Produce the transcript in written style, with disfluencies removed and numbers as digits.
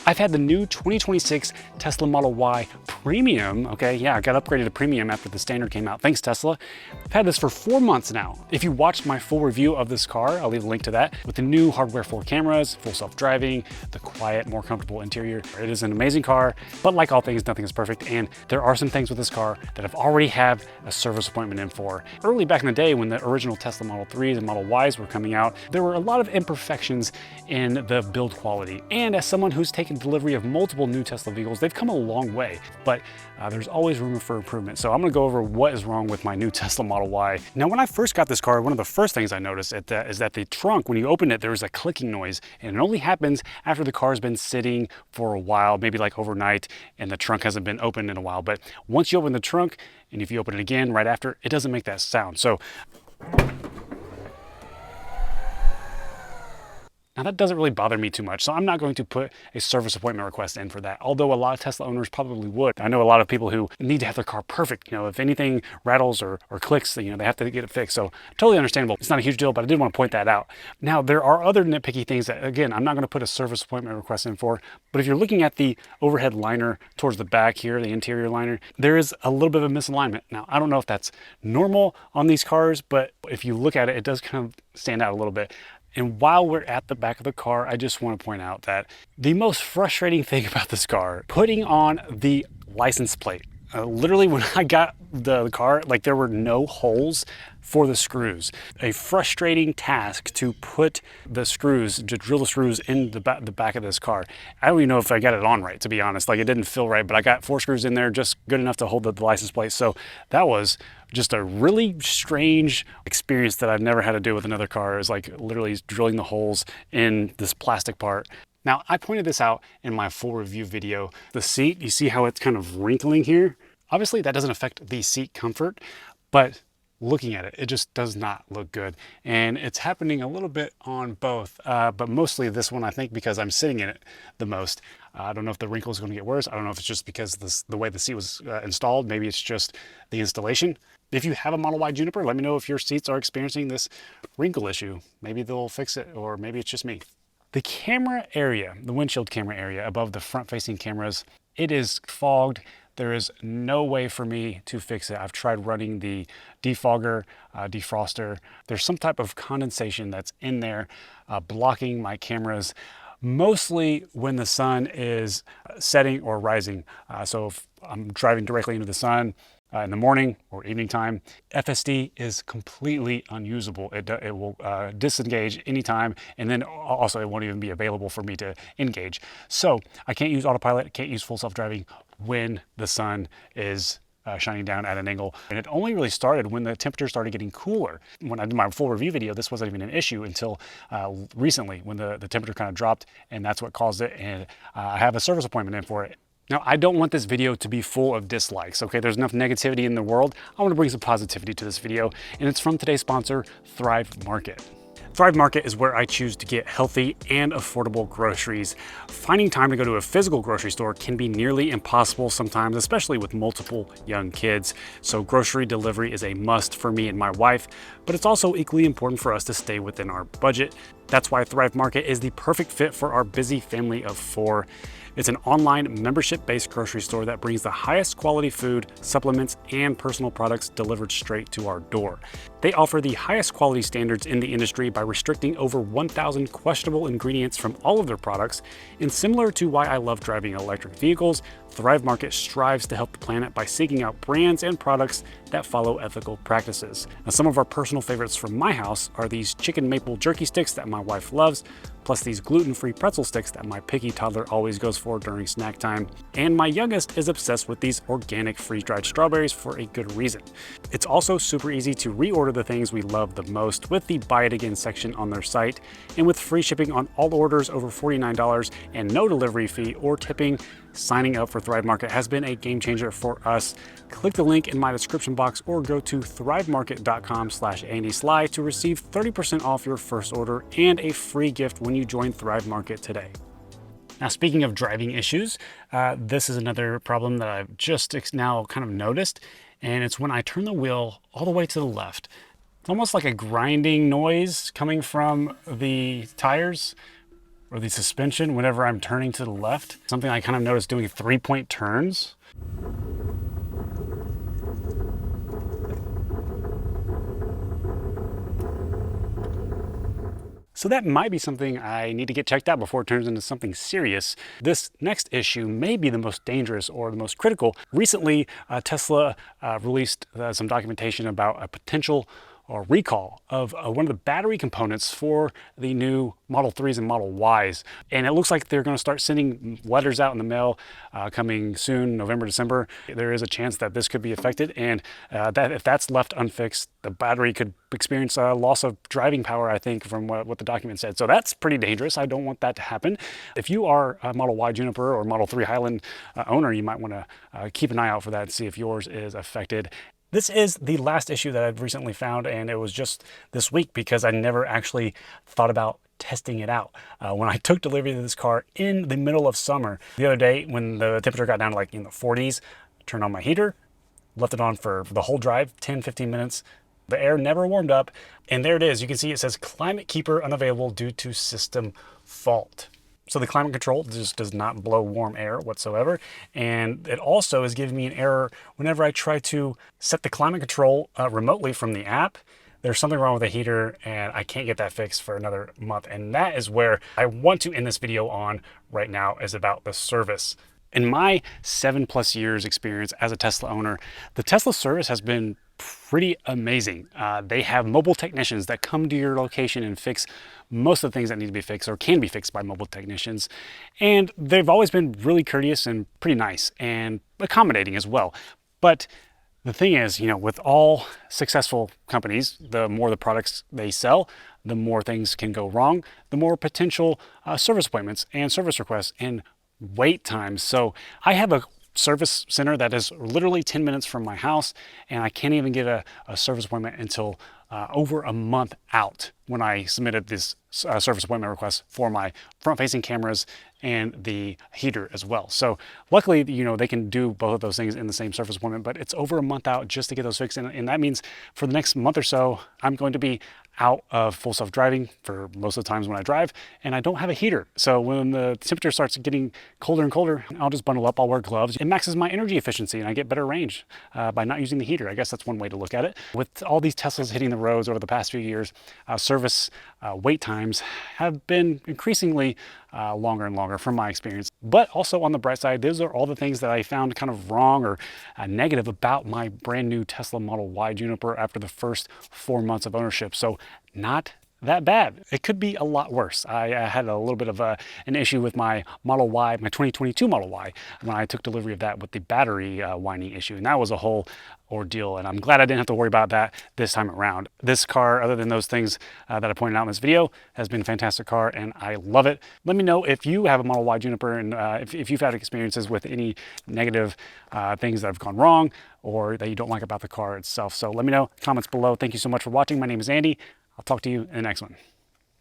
I've had the new 2026 Tesla Model Y Premium, okay? Yeah, I got upgraded to Premium after the standard came out. Thanks, Tesla. I've had this for 4 months now. If you watched my full review of this car, I'll leave a link to that, with the new hardware 4 cameras, full self-driving, the quiet, more comfortable interior. It is an amazing car, but like all things, nothing is perfect, and there are some things with this car that I've already had a service appointment in for. Early back in the day when the original Tesla Model 3s and Model Ys were coming out, there were a lot of imperfections in the build quality. And as someone who's taken delivery of multiple new Tesla vehicles, they've come a long way, but there's always room for improvement. So I'm gonna go over what is wrong with my new Tesla Model Y. Now, when I first got this car, one of the first things I noticed is that the trunk, when you open it, there's a clicking noise, and it only happens after the car's been sitting for a while, maybe like overnight, and the trunk hasn't been opened in a while. But once you open the trunk, and if you open it again right after, it doesn't make that sound. So now that doesn't really bother me too much, so I'm not going to put a service appointment request in for that, although a lot of Tesla owners probably would. I know a lot of people who need to have their car perfect. You know, if anything rattles or clicks, you know, they have to get it fixed. So totally understandable. It's not a huge deal, but I did want to point that out. Now, there are other nitpicky things that, again, I'm not going to put a service appointment request in for, but if you're looking at the overhead liner towards the back here, the interior liner, there is a little bit of a misalignment. Now, I don't know if that's normal on these cars, but if you look at it, it does kind of stand out a little bit. And while we're at the back of the car, I just want to point out that the most frustrating thing about this car, putting on the license plate. Literally, when I got the car, like, there were no holes for the screws. A frustrating task to put the screws, to drill the screws in the back of this car. I don't even know if I got it on right, to be honest. Like, it didn't feel right, but I got 4 screws in there, just good enough to hold the license plate. So that was just a really strange experience that I've never had to do with another car. It was like literally drilling the holes in this plastic part. Now, I pointed this out in my full review video. The seat, you see how it's kind of wrinkling here? Obviously, that doesn't affect the seat comfort, but looking at it, it just does not look good. And it's happening a little bit on both, but mostly this one, I think, because I'm sitting in it the most. I don't know if the wrinkle is going to get worse. I don't know if it's just because the way the seat was installed. Maybe it's just the installation. If you have a Model Y Juniper, let me know if your seats are experiencing this wrinkle issue. Maybe they'll fix it, or maybe it's just me. The camera area, the windshield camera area above the front-facing cameras, it is fogged. There is no way for me to fix it. I've tried running the defogger, defroster. There's some type of condensation that's in there blocking my cameras, mostly when the sun is setting or rising. So if I'm driving directly into the sun in the morning or evening time, FSD is completely unusable. It will disengage anytime, and then also it won't even be available for me to engage. So I can't use autopilot, can't use full self-driving when the sun is shining down at an angle. And it only really started when the temperature started getting cooler. When I did my full review video, this wasn't even an issue until recently, when the temperature kind of dropped, and that's what caused it. And I have a service appointment in for it. Now, I don't want this video to be full of dislikes, okay? There's enough negativity in the world. I want to bring some positivity to this video, and it's from today's sponsor, Thrive Market. Thrive Market is where I choose to get healthy and affordable groceries. Finding time to go to a physical grocery store can be nearly impossible sometimes, especially with multiple young kids. So grocery delivery is a must for me and my wife, but it's also equally important for us to stay within our budget. That's why Thrive Market is the perfect fit for our busy family of 4. It's an online membership-based grocery store that brings the highest quality food, supplements, and personal products delivered straight to our door. They offer the highest quality standards in the industry by restricting over 1,000 questionable ingredients from all of their products. And similar to why I love driving electric vehicles, Thrive Market strives to help the planet by seeking out brands and products that follow ethical practices. Now, some of our personal favorites from my house are these chicken maple jerky sticks that my wife loves, plus these gluten-free pretzel sticks that my picky toddler always goes for during snack time. And my youngest is obsessed with these organic freeze-dried strawberries for a good reason. It's also super easy to reorder the things we love the most with the Buy It Again section on their site. And with free shipping on all orders over $49 and no delivery fee or tipping, signing up for Thrive Market has been a game changer for us. Click the link in my description box or go to thrivemarket.com/AndySly to receive 30% off your first order and a free gift when you join Thrive Market today. Now, speaking of driving issues, this is another problem that I've just now kind of noticed, and it's when I turn the wheel all the way to the left. It's almost like a grinding noise coming from the tires or the suspension whenever I'm turning to the left. Something I kind of noticed doing 3-point turns. So that might be something I need to get checked out before it turns into something serious. This next issue may be the most dangerous or the most critical. Recently, Tesla released some documentation about a potential or recall of one of the battery components for the new Model 3s and Model Ys. And it looks like they're going to start sending letters out in the mail coming soon, November, December. There is a chance that this could be affected, and that if that's left unfixed, the battery could experience a loss of driving power, I think, from what the document said. So that's pretty dangerous. I don't want that to happen. If you are a Model Y Juniper or Model 3 Highland owner, you might want to keep an eye out for that and see if yours is affected. This is the last issue that I've recently found, and it was just this week because I never actually thought about testing it out. When I took delivery of this car in the middle of summer, the other day when the temperature got down to like in the 40s, turned on my heater, left it on for the whole drive, 10-15 minutes. The air never warmed up, and there it is. You can see it says climate keeper unavailable due to system fault. So the climate control just does not blow warm air whatsoever. And it also is giving me an error whenever I try to set the climate control remotely from the app. There's something wrong with the heater and I can't get that fixed for another month. And that is where I want to end this video on right now, is about the service. In my 7+ years experience as a Tesla owner, the Tesla service has been pretty amazing. They have mobile technicians that come to your location and fix most of the things that need to be fixed or can be fixed by mobile technicians. And they've always been really courteous and pretty nice and accommodating as well. But the thing is, you know, with all successful companies, the more the products they sell, the more things can go wrong, the more potential service appointments and service requests and wait times. So I have a service center that is literally 10 minutes from my house, and I can't even get a service appointment until over a month out when I submitted this service appointment request for my front-facing cameras and the heater as well. So luckily, you know, they can do both of those things in the same service appointment, but it's over a month out just to get those fixed. And that means for the next month or so, I'm going to be out of full self-driving for most of the times when I drive, and I don't have a heater. So when the temperature starts getting colder and colder, I'll just bundle up, I'll wear gloves. It maxes my energy efficiency and I get better range by not using the heater. I guess that's one way to look at it. With all these Teslas hitting the roads over the past few years, service wait times have been increasingly longer and longer from my experience. But also on the bright side, those are all the things that I found kind of wrong or negative about my brand new Tesla Model Y Juniper after the first 4 months of ownership. So not that bad. It could be a lot worse. I had a little bit of an issue with my Model Y, my 2022 Model Y, when I took delivery of that with the battery whining issue. And that was a whole ordeal. And I'm glad I didn't have to worry about that this time around. This car, other than those things that I pointed out in this video, has been a fantastic car and I love it. Let me know if you have a Model Y Juniper and if you've had experiences with any negative things that have gone wrong or that you don't like about the car itself. So let me know, comments below. Thank you so much for watching. My name is Andy. I'll talk to you in the next one.